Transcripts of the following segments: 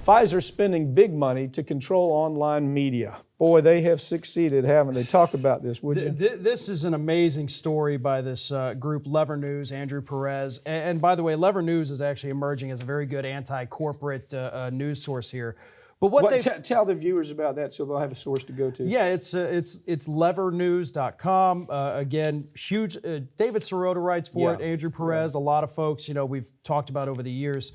Pfizer's spending big money to control online media. Boy, they have succeeded, haven't they? Talk about this, would you? This is an amazing story by this group, Lever News, Andrew Perez. And by the way, Lever News is actually emerging as a very good anti-corporate news source here. But tell the viewers about that so they'll have a source to go to. Yeah, it's levernews.com. Again, huge. David Sirota writes for it. Andrew Perez, a lot of folks, we've talked about over the years.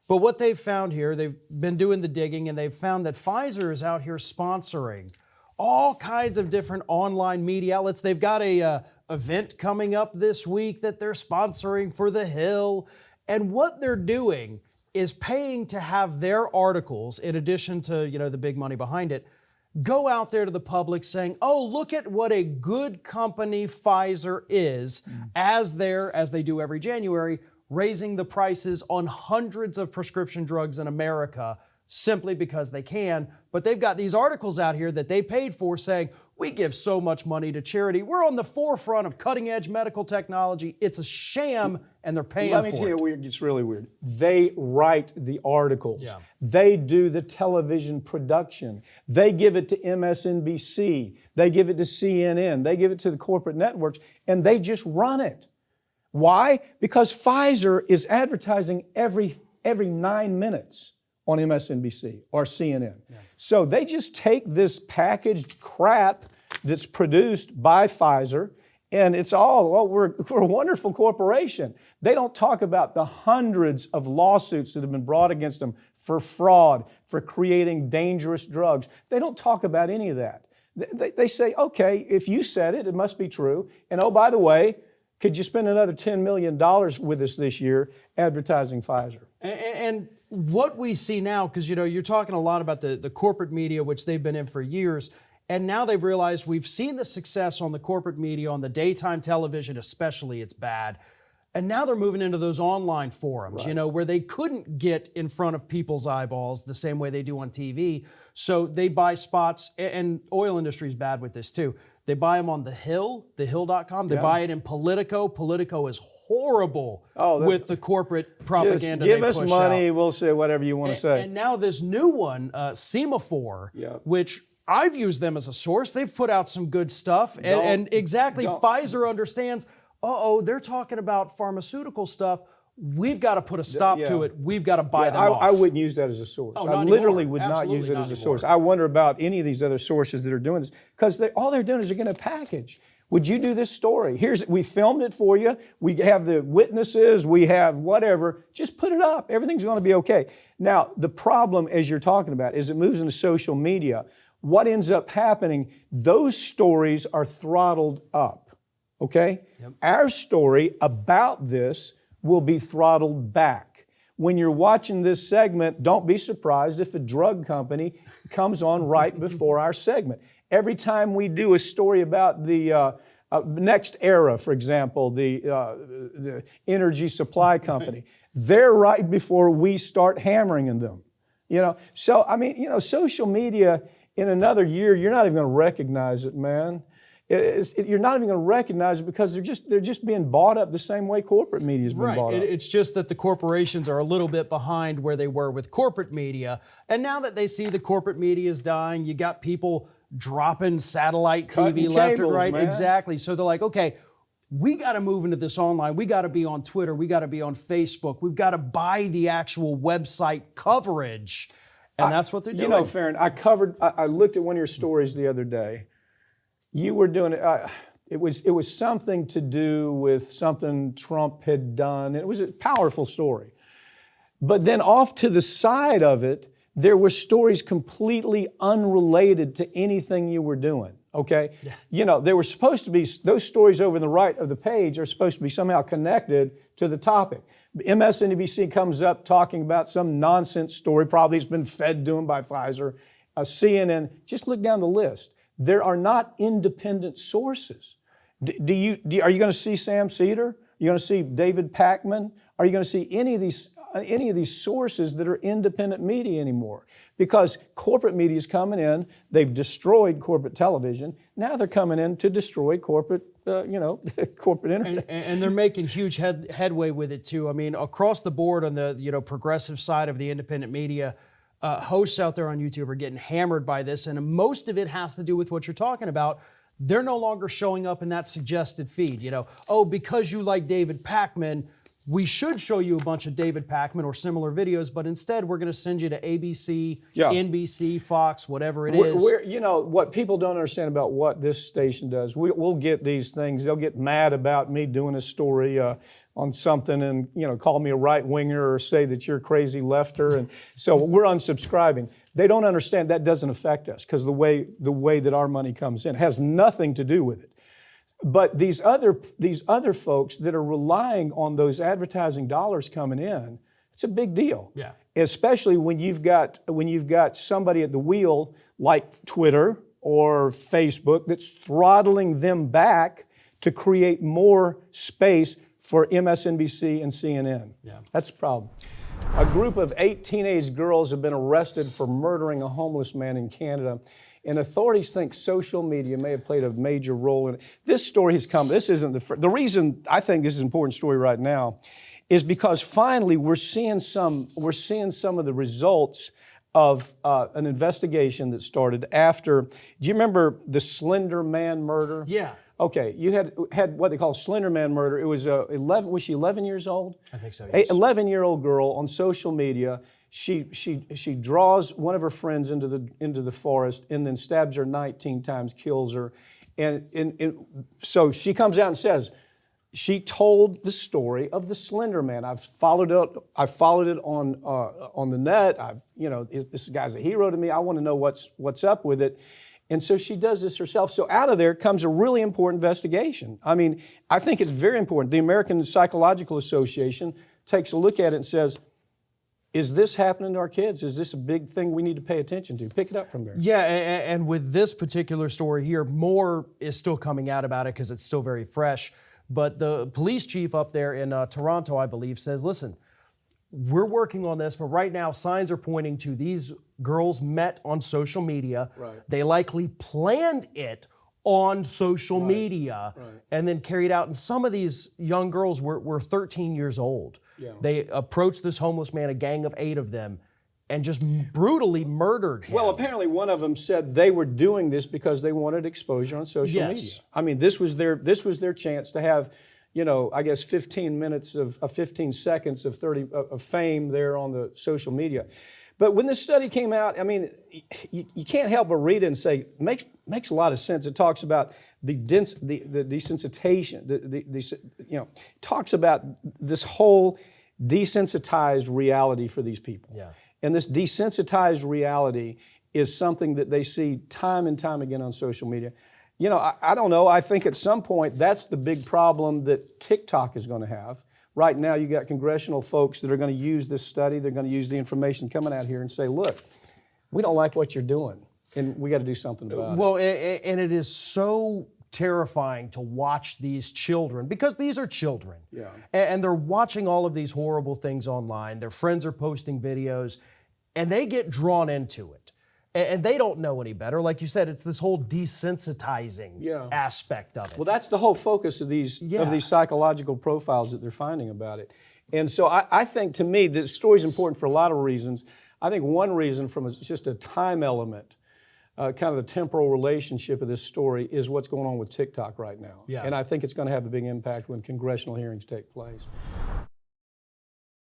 But what they've found here, they've been doing the digging, and they've found that Pfizer is out here sponsoring all kinds of different online media outlets. They've got a event coming up this week that they're sponsoring for The Hill. And what they're doing is paying to have their articles, in addition to the big money behind it, go out there to the public saying, oh, look at what a good company Pfizer is, as they do every January, raising the prices on hundreds of prescription drugs in America simply because they can. But they've got these articles out here that they paid for saying, we give so much money to charity. We're on the forefront of cutting-edge medical technology. It's a sham, and they're paying for it. Let me tell you, it's really weird. They write the articles. Yeah. They do the television production. They give it to MSNBC. They give it to CNN. They give it to the corporate networks, and they just run it. Why? Because Pfizer is advertising every 9 minutes on MSNBC or CNN. Yeah. So they just take this packaged crap that's produced by Pfizer, and it's all, well, we're a wonderful corporation. They don't talk about the hundreds of lawsuits that have been brought against them for fraud, for creating dangerous drugs. They don't talk about any of that. They say, okay, if you said it, it must be true. And oh, by the way, could you spend another $10 million with us this year advertising Pfizer? And what we see now, because you're talking a lot about the corporate media, which they've been in for years, and now they've realized we've seen the success on the corporate media, on the daytime television especially, it's bad. And now they're moving into those online forums, right, where they couldn't get in front of people's eyeballs the same way they do on TV. So they buy spots, and oil industry is bad with this too. They buy them on The Hill, thehill.com. They buy it in Politico. Politico is horrible with the corporate propaganda. Just give us money, we'll say whatever you want to say. And now this new one, Semaphore, which I've used them as a source. They've put out some good stuff. And Pfizer understands, they're talking about pharmaceutical stuff. We've got to put a stop to it. We've got to buy them off. I wouldn't use that as a source. I literally would not use it as a source. I wonder about any of these other sources that are doing this, because all they're doing is they're going to package. Would you do this story? We filmed it for you. We have the witnesses. We have whatever. Just put it up. Everything's going to be okay. Now, the problem, as you're talking about, is it moves into social media. What ends up happening, those stories are throttled up, okay? Yep. Our story about this will be throttled back. When you're watching this segment, don't be surprised if a drug company comes on right before our segment. Every time we do a story about the Next Era, for example, the energy supply company, they're right before we start hammering in them. So I mean, social media, in another year, you're not even going to recognize it, man. You're not even going to recognize it because they're just being bought up the same way corporate media has been bought up. It's just that the corporations are a little bit behind where they were with corporate media. And now that they see the corporate media is dying, you got people dropping satellite TV left and right. Man. Exactly. So they're like, okay, we got to move into this online. We got to be on Twitter. We got to be on Facebook. We've got to buy the actual website coverage. And that's what they're doing. Farron, I looked at one of your stories the other day. You were doing it. It was something to do with something Trump had done. It was a powerful story. But then off to the side of it, there were stories completely unrelated to anything you were doing. Okay? Yeah. There were supposed to be, those stories over on the right of the page are supposed to be somehow connected to the topic. MSNBC comes up talking about some nonsense story, probably it's been fed to them by Pfizer. CNN, just look down the list. There are not independent sources. Are you going to see Sam Seder? Are you going to see David Pakman? Are you going to see any of these sources that are independent media anymore? Because corporate media is coming in. They've destroyed corporate television. Now they're coming in to destroy corporate, corporate internet. And they're making huge headway with it too. I mean, across the board on the progressive side of the independent media, hosts out there on YouTube are getting hammered by this, and most of it has to do with what you're talking about. They're no longer showing up in that suggested feed. You know, oh, because you like David Pakman, we should show you a bunch of David Pakman or similar videos, but instead we're going to send you to ABC, NBC, Fox, whatever it is. You know, what people don't understand about what this station does, we'll get these things. They'll get mad about me doing a story on something and, you know, call me a right-winger or say that you're a crazy lefter. And so we're unsubscribing. They don't understand that doesn't affect us because the way that our money comes in has nothing to do with it. But these other folks that are relying on those advertising dollars coming in, it's a big deal. Yeah. Especially when you've got somebody at the wheel like Twitter or Facebook that's throttling them back to create more space for MSNBC and CNN. Yeah. That's the problem. A group of 8 teenage girls have been arrested for murdering a homeless man in Canada, and authorities think social media may have played a major role in it. This story has come, this isn't the reason I think this is an important story right now is because finally we're seeing some of the results of an investigation that started after, do you remember the Slender Man murder? Yeah. Okay, you had what they call Slender Man murder. It was was she 11 years old? I think so, yes. 11-year-old girl on social media. She draws one of her friends into the forest and then stabs her 19 times, kills her. And so she comes out and says, she told the story of the Slender Man. I've followed it on the net. This guy's a hero to me. I want to know what's up with it. And so she does this herself. So out of there comes a really important investigation. I mean, I think it's very important. The American Psychological Association takes a look at it and says, is this happening to our kids? Is this a big thing we need to pay attention to? Pick it up from there. Yeah, and with this particular story here, more is still coming out about it because it's still very fresh. But the police chief up there in Toronto, I believe, says, listen, we're working on this, but right now signs are pointing to these girls met on social media. Right. They likely planned it on social media and then carried out. And some of these young girls were 13 years old. Yeah. They approached this homeless man, a gang of 8 of them, and just brutally murdered him. Well, apparently one of them said they were doing this because they wanted exposure on social media. I mean, this was their chance to have, I guess 15 minutes of 15 seconds of fame there on the social media. But when this study came out, I mean, you can't help but read it and say, makes a lot of sense. It talks about the desensitization, talks about this whole desensitized reality for these people. Yeah. And this desensitized reality is something that they see time and time again on social media. I don't know. I think at some point that's the big problem that TikTok is going to have. Right now, you got congressional folks that are going to use this study. They're going to use the information coming out here and say, look, we don't like what you're doing, and we got to do something about it. Well, and it is so terrifying to watch these children, because these are children. Yeah. And they're watching all of these horrible things online. Their friends are posting videos, and they get drawn into it. And they don't know any better. Like you said, it's this whole desensitizing aspect of it. Well, that's the whole focus of these psychological profiles that they're finding about it. And so I think, to me, the story is important for a lot of reasons. I think one reason, from just a time element, kind of the temporal relationship of this story, is what's going on with TikTok right now. Yeah. And I think it's going to have a big impact when congressional hearings take place.